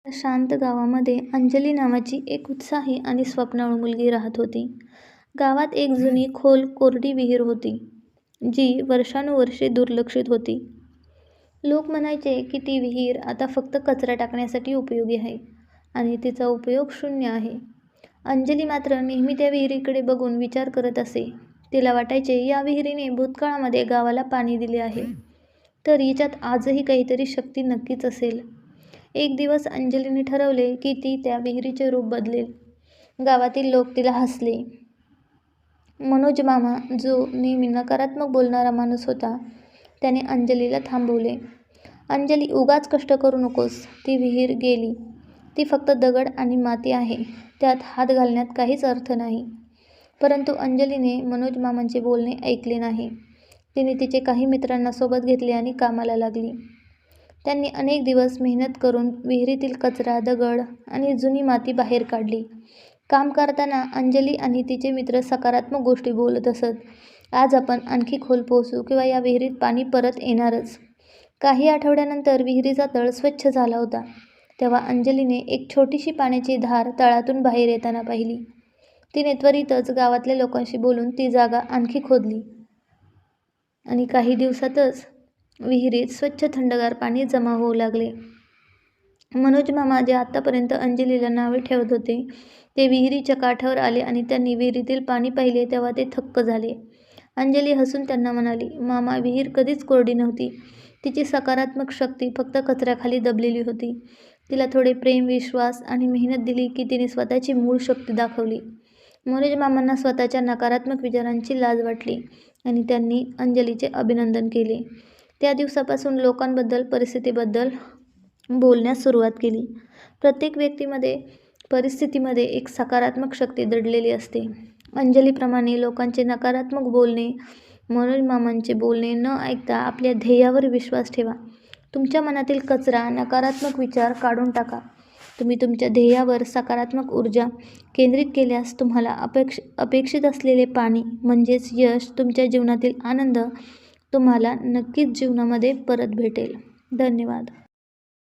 शांत गावामध्ये अंजली नावाची एक उत्साही आणि स्वप्नाळू मुलगी राहत होती. गावात एक जुनी खोल कोरडी विहीर होती, जी वर्षानुवर्षे दुर्लक्षित होती. लोक म्हणायचे की ती विहीर आता फक्त कचरा टाकण्यासाठी उपयोगी आहे आणि तिचा उपयोग शून्य आहे. अंजली मात्र नेहमी त्या विहिरीकडे बघून विचार करत असे. तिला वाटायचे, या विहिरीने भूतकाळामध्ये गावाला पाणी दिले आहे, तर हिच्यात आजही काहीतरी शक्ती नक्कीच असेल. एक दिवस अंजलीने ठरवले की ती त्या विहिरीचे रूप बदलेल. गावातील लोक तिला हसले. मनोज मामा, जो नेहमी नकारात्मक बोलणारा माणूस होता, त्याने अंजलीला थांबवले. अंजली, उगाच कष्ट करू नकोस. ती विहीर गेली. ती फक्त दगड आणि माती आहे. त्यात हात घालण्यात काहीच अर्थ नाही. परंतु अंजलीने मनोज मामांचे बोलणे ऐकले नाही. तिने तिचे काही मित्रांना सोबत घेतले आणि कामाला लागली. त्यांनी अनेक दिवस मेहनत करून विहिरीतील कचरा, दगड आणि जुनी माती बाहेर काढली. काम करताना अंजली आणि तिचे मित्र सकारात्मक गोष्टी बोलत असत. आज आपण आणखी खोल पोहोचू किंवा या विहिरीत पाणी परत येणारच. काही आठवड्यानंतर विहिरीचा तळ स्वच्छ झाला होता. तेव्हा अंजलीने एक छोटीशी पाण्याची धार तळातून बाहेर येताना पाहिली. तिने त्वरितच गावातल्या लोकांशी बोलून ती जागा आणखी खोदली आणि काही दिवसातच विहिरीत स्वच्छ थंडगार पाणी जमा होऊ लागले. मनोज मामा, जे आतापर्यंत अंजलीला नावे ठेवत होते, ते विहिरीच्या काठावर आले आणि त्यांनी विहिरीतील पाणी पाहिले तेव्हा ते थक्क झाले. अंजली हसून त्यांना म्हणाली, मामा, विहीर कधीच कोरडी नव्हती. तिची सकारात्मक शक्ती फक्त कचऱ्याखाली दबलेली होती. तिला थोडे प्रेम, विश्वास आणि मेहनत दिली की तिने स्वतःची मूळ शक्ती दाखवली. मनोज मामांना स्वतःच्या नकारात्मक विचारांची लाज वाटली आणि त्यांनी अंजलीचे अभिनंदन केले. त्या दिवसापासून लोकांबद्दल, परिस्थितीबद्दल बोलण्यास सुरुवात केली. प्रत्येक व्यक्तीमध्ये, परिस्थितीमध्ये एक सकारात्मक शक्ती दडलेली असते. अंजलीप्रमाणे लोकांचे नकारात्मक बोलणे, मनोज मामांचे बोलणे न ऐकता आपल्या ध्येयावर विश्वास ठेवा. तुमच्या मनातील कचरा, नकारात्मक विचार काढून टाका. तुम्ही तुमच्या ध्येयावर सकारात्मक ऊर्जा केंद्रित केल्यास तुम्हाला अपेक्षित असलेले पाणी म्हणजेच यश, तुमच्या जीवनातील आनंद तुम्हाला नक्कीच जीवनामध्ये परत भेटेल. धन्यवाद.